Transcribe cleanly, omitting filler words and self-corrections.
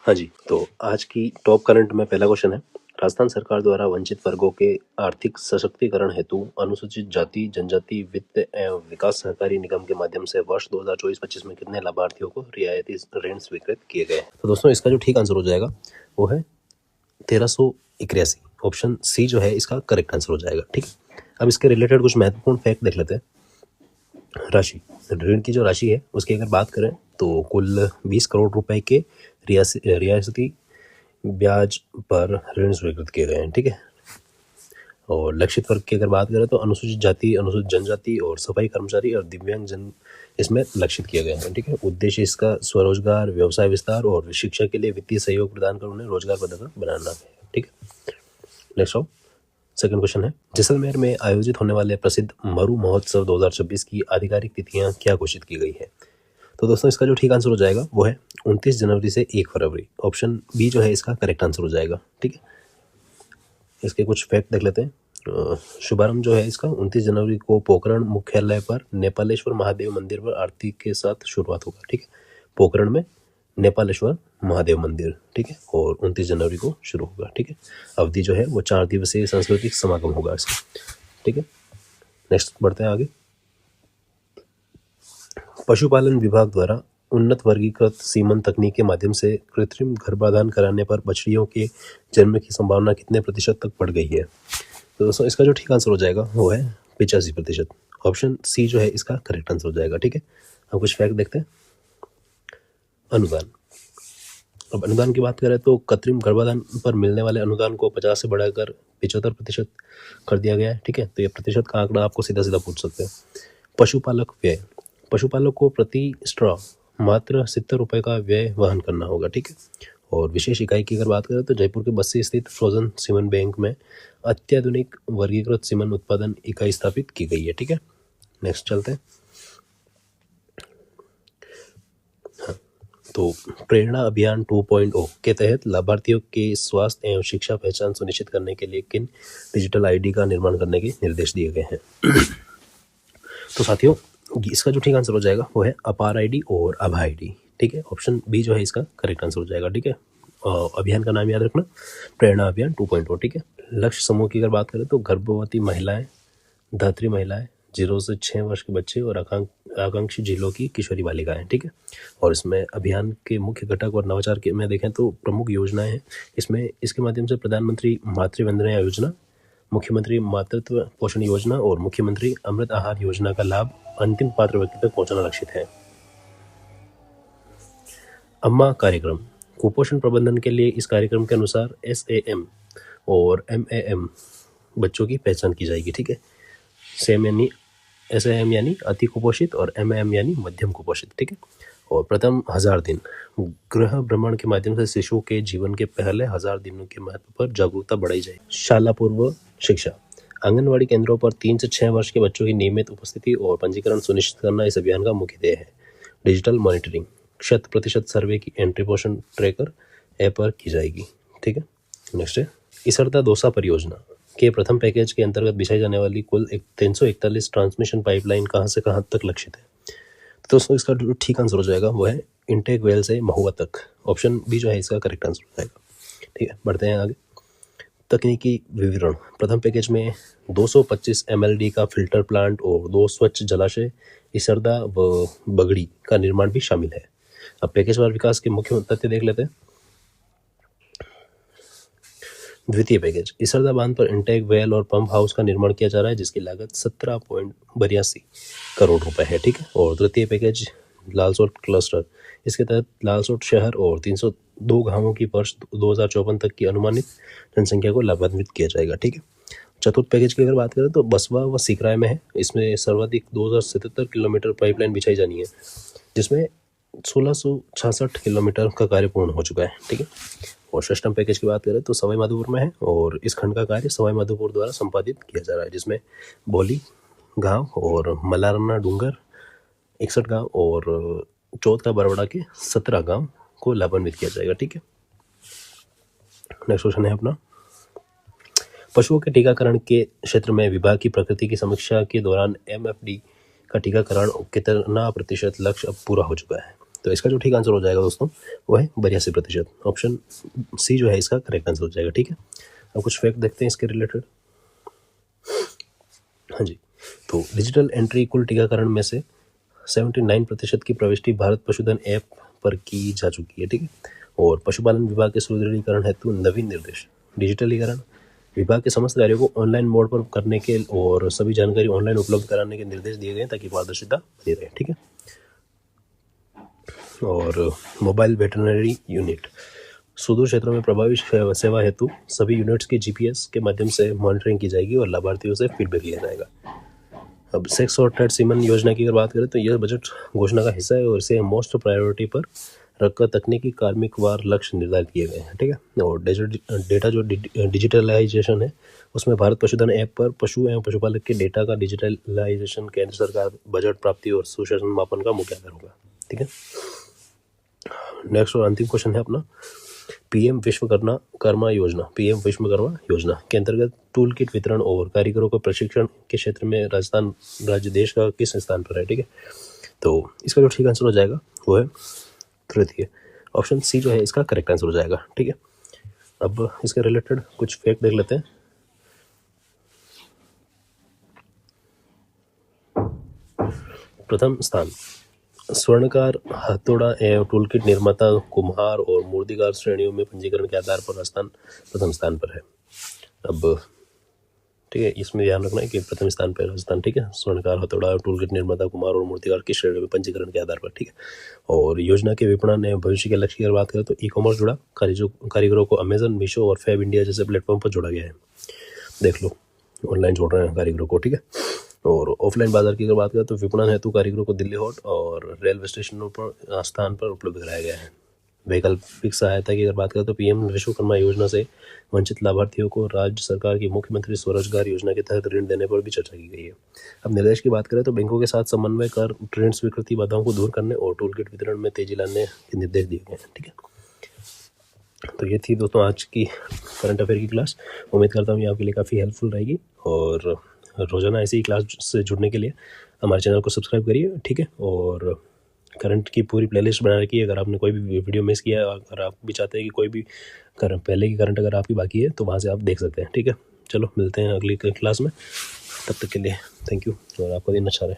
हाँ जी, तो आज की टॉप करंट में पहला क्वेश्चन है, राजस्थान सरकार द्वारा वंचित वर्गों के आर्थिक सशक्तिकरण हेतु अनुसूचित जाति जनजाति वित्त एवं विकास सहकारी निगम के माध्यम से वर्ष 2024-25 में कितने लाभार्थियों को रियायती ऋण स्वीकृत किए गए हैं। तो दोस्तों इसका जो ठीक आंसर हो जाएगा वो है 1381। ऑप्शन सी जो है इसका करेक्ट आंसर हो जाएगा। ठीक है, अब इसके रिलेटेड कुछ महत्वपूर्ण फैक्ट देख लेते हैं। राशि, ऋण की जो राशि है उसकी अगर बात करें तो कुल 20 करोड़ रुपए के रियासती ब्याज पर ऋण स्वीकृत किए गए हैं। ठीक है, और लक्षित वर्ग की अगर बात करें तो अनुसूचित जाति, अनुसूचित जनजाति और सफाई कर्मचारी और दिव्यांग जन इसमें लक्षित किए गए हैं। ठीक है, उद्देश्य इसका स्वरोजगार, व्यवसाय विस्तार और शिक्षा के लिए वित्तीय सहयोग प्रदान कर उन्हें रोजगार प्रदाता बनाना है। ठीक है, नेक्स्ट आओ, सेकंड क्वेश्चन है, जैसलमेर में आयोजित होने वाले प्रसिद्ध मरु महोत्सव 2026 की आधिकारिक तिथियां क्या घोषित की गई है। तो दोस्तों इसका जो ठीक आंसर हो जाएगा वो है 29 जनवरी से 1 फरवरी। ऑप्शन बी जो है इसका करेक्ट आंसर हो जाएगा। ठीक है, इसके कुछ फैक्ट देख लेते हैं। शुभारंभ जो है इसका 29 जनवरी को पोखरण मुख्यालय पर नेपालेश्वर महादेव मंदिर पर आरती के साथ शुरुआत होगा। ठीक है, पोखरण में नेपालेश्वर महादेव मंदिर। ठीक है, और 29 जनवरी को शुरू होगा। ठीक है, अवधि जो है वो 4 दिवसीय सांस्कृतिक समागम होगा इसका। ठीक है, नेक्स्ट बढ़ते हैं आगे। पशुपालन विभाग द्वारा उन्नत वर्गीकृत सीमन तकनीक के माध्यम से कृत्रिम गर्भाधान कराने पर बछड़ियों के जन्म की संभावना कितने प्रतिशत तक बढ़ गई है। तो दोस्तों इसका जो ठीक आंसर हो जाएगा वो है 85%। ऑप्शन सी जो है इसका करेक्ट आंसर हो जाएगा। ठीक है, अब कुछ फैक्ट देखते हैं। अनुदान, अब अनुदान की बात करें तो कृत्रिम गर्भाधान पर मिलने वाले अनुदान को 50 से बढ़ाकर 75% कर दिया गया है। ठीक है, तो ये प्रतिशत का आंकड़ा आपको सीधा सीधा पूछ सकते हैं। पशुपालक व्यय, पशुपालक को प्रति स्ट्रॉ मात्र 70 रुपये का व्यय वहन करना होगा। ठीक है, और विशेष इकाई की अगर बात करें तो जयपुर के बस्सी स्थित फ्रोजन सीमन बैंक में अत्याधुनिक वर्गीकृत सीमन उत्पादन इकाई स्थापित की गई है। ठीक है, नेक्स्ट चलते हैं। तो प्रेरणा अभियान 2.0 के तहत लाभार्थियों के स्वास्थ्य एवं शिक्षा पहचान सुनिश्चित करने के लिए किन डिजिटल आईडी का निर्माण करने के निर्देश दिए गए हैं। तो साथियों इसका जो ठीक आंसर हो जाएगा वो है अपार आईडी और आभा आईडी। ठीक है, ऑप्शन बी जो है इसका करेक्ट आंसर हो जाएगा। ठीक है, अभियान का नाम याद रखना, प्रेरणा अभियान 2.0। ठीक है, लक्ष्य समूह की अगर बात करें तो गर्भवती महिलाएं, धात्री महिलाएं, 0 से 6 वर्ष के बच्चे और आकांक्षी जिलों की किशोरी बालिकाएं। ठीक है, और इसमें अभियान के मुख्य घटक और नवाचार के में देखें तो प्रमुख योजनाएं हैं इसमें। इसके माध्यम से प्रधानमंत्री मातृ वंदना योजना, मुख्यमंत्री मातृत्व पोषण योजना और मुख्यमंत्री अमृत आहार योजना का लाभ अंतिम पात्र व्यक्ति तक पहुंचाना लक्षित है। अम्मा कार्यक्रम, कुपोषण प्रबंधन के लिए इस कार्यक्रम के अनुसार SAM और MAM बच्चों की पहचान की जाएगी। ठीक है, SAM यानी अति कुपोषित और MAM यानी मध्यम कुपोषित। ठीक है, और प्रथम 1000 दिन गृह भ्रमण के माध्यम से शिशु के जीवन के पहले 1000 दिनों के महत्व पर जागरूकता बढ़ाई जाएगी। शाला पूर्व शिक्षा, आंगनवाड़ी केंद्रों पर 3 से 6 वर्ष के बच्चों की नियमित उपस्थिति और पंजीकरण सुनिश्चित करना इस अभियान का मुख्य ध्येय है। डिजिटल मॉनिटरिंग, 100% सर्वे की एंट्री पोषण ट्रैकर ऐप पर की जाएगी। ठीक है, नेक्स्ट है इसरदा दौसा परियोजना के प्रथम पैकेज के अंतर्गत बिछाई जाने वाली कुल 341 ट्रांसमिशन पाइपलाइन कहां से कहां तक लक्षित है। तो दोस्तों इसका जो ठीक आंसर हो जाएगा वो है इंटेक वेल से महुआ तक। ऑप्शन बी जो है इसका करेक्ट आंसर हो जाएगा। ठीक है, बढ़ते हैं आगे। तकनीकी विवरण, प्रथम पैकेज में 225 MLD का फिल्टर प्लांट और 2 स्वच्छ जलाशय इसरदा व बगड़ी का निर्माण भी शामिल है। अब पैकेजवार विकास के मुख्य तथ्य देख लेते हैं। द्वितीय पैकेज, इसरदा बांध पर इंटेक वेल और पंप हाउस का निर्माण किया जा रहा है जिसकी लागत 17.82 करोड़ रुपए है। ठीक है, और तृतीय पैकेज लालसोट क्लस्टर, इसके तहत लालसोट शहर और 302 गांवों की वर्ष 2054 तक की अनुमानित जनसंख्या को लाभान्वित किया जाएगा। ठीक है, चतुर्थ पैकेज की अगर बात करें तो बसवा व सिकराय में है। इसमें सर्वाधिक 2077 किलोमीटर पाइपलाइन बिछाई जानी है जिसमें 1666 किलोमीटर का कार्य पूर्ण हो चुका है। ठीक है, और षष्ठम पैकेज की बात करें तो सवाई माधोपुर में है और इस खंड का कार्य सवाई माधोपुर द्वारा संपादित किया जा रहा है जिसमें बोली गांव और मलारना डूंगर 61 गांव और चौथ का बरवड़ा के 17 गांव को लाभान्वित किया जाएगा। ठीक है, नेक्स्ट क्वेश्चन है अपना, पशुओं के टीकाकरण के क्षेत्र में विभाग की प्रकृति की समीक्षा के दौरान MFD का टीकाकरण कितना प्रतिशत लक्ष्य अब पूरा हो चुका है। तो इसका जो ठीक आंसर हो जाएगा दोस्तों वो है 82%। ऑप्शन सी जो है इसका करेक्ट आंसर हो जाएगा। ठीक है, अब कुछ फैक्ट देखते हैं इसके रिलेटेड। हाँ जी, तो डिजिटल एंट्री कुल टीकाकरण में से 79% की प्रविष्टि भारत पशुधन ऐप पर की जा चुकी है। ठीक है, और पशुपालन विभाग के सुदृढ़ीकरण हेतु नवीन निर्देश डिजिटलीकरण, विभाग के समस्त कार्यों को ऑनलाइन मोड पर करने के और सभी जानकारी ऑनलाइन उपलब्ध कराने के निर्देश दिए गए ताकि पारदर्शिता बनी रहे। ठीक है, और मोबाइल वेटरनरी यूनिट, सुदूर क्षेत्रों में प्रभावी सेवा हेतु सभी यूनिट्स की जीपीएस के माध्यम से मॉनिटरिंग की जाएगी और लाभार्थियों से फीडबैक लिया जाएगा। अब सेक्स और थर्ड सीमन योजना की अगर बात करें तो यह बजट घोषणा का हिस्सा है और इसे मोस्ट प्रायोरिटी पर रखकर तकनीकी कार्मिक वार लक्ष्य निर्धारित किए गए हैं। ठीक है, और डेटा जो डिजिटलाइजेशन है उसमें भारत पशुधन ऐप पर पशु एवं पशुपालक के डेटा का डिजिटलाइजेशन केंद्र सरकार बजट प्राप्ति और सुशासन मापन का मुख्य आधार होगा। ठीक है, नेक्स्ट और अंतिम क्वेश्चन है अपना पीएम विश्वकर्मा योजना के अंतर्गत टूल किट वितरण और कारीगरों को प्रशिक्षण के क्षेत्र में राजस्थान राज्य देश का किस स्थान पर है। ठीक है, तो इसका जो ठीक आंसर हो जाएगा वो है तृतीय। ऑप्शन सी जो है इसका करेक्ट आंसर हो जाएगा। ठीक है, अब इसके रिलेटेड कुछ फैक्ट देख लेते हैं। प्रथम स्थान स्वर्णकार, हथौड़ा एवं टूलकिट निर्माता, कुम्हार और मूर्तिकार श्रेणियों में पंजीकरण के आधार पर राजस्थान प्रथम स्थान पर है। अब ठीक है, इसमें ध्यान रखना है कि प्रथम स्थान पर राजस्थान। ठीक है, स्वर्णकार, हथौड़ा, टूलकिट निर्माता, कुम्हार और मूर्तिकार की श्रेणी में पंजीकरण के आधार पर। ठीक है, और योजना के विपणन एवं भविष्य के लक्ष्य की बात करें तो ई कॉमर्स जुड़ा, कारीगरों को अमेजन, मीशो और फैब इंडिया जैसे प्लेटफॉर्म पर जोड़ा गया है। देख लो, ऑनलाइन जोड़ रहे हैं कारीगरों को। ठीक है, और ऑफलाइन बाजार की अगर बात करें तो विपणन हेतु कारीगरों को दिल्ली हाट और रेलवे स्टेशनों पर स्थान पर उपलब्ध कराया गया है। वैकल्पिक सहायता की अगर बात करें तो पीएम विश्वकर्मा योजना से वंचित लाभार्थियों को राज्य सरकार की मुख्यमंत्री स्वरोजगार योजना के तहत ऋण देने पर भी चर्चा की गई है। अब निर्देश की बात करें तो बैंकों के साथ समन्वय कर ऋण स्वीकृति बाधाओं को दूर करने और टूलकिट वितरण में तेजी लाने के निर्देश दिए गए हैं। ठीक है, तो ये थी दोस्तों आज की करंट अफेयर की क्लास। उम्मीद करता हूँ ये आपके लिए काफ़ी हेल्पफुल रहेगी और रोज़ाना ऐसी ही क्लास से जुड़ने के लिए हमारे चैनल को सब्सक्राइब करिए। ठीक है, और करंट की पूरी प्लेलिस्ट बना रखी है। अगर आपने कोई भी वीडियो मिस किया है, अगर आप भी चाहते हैं कि कोई भी पहले की करंट अगर आपकी बाकी है तो वहाँ से आप देख सकते हैं। ठीक है, चलो मिलते हैं अगली क्लास में, तब तक के लिए थैंक यू और आपका दिन अच्छा रहे।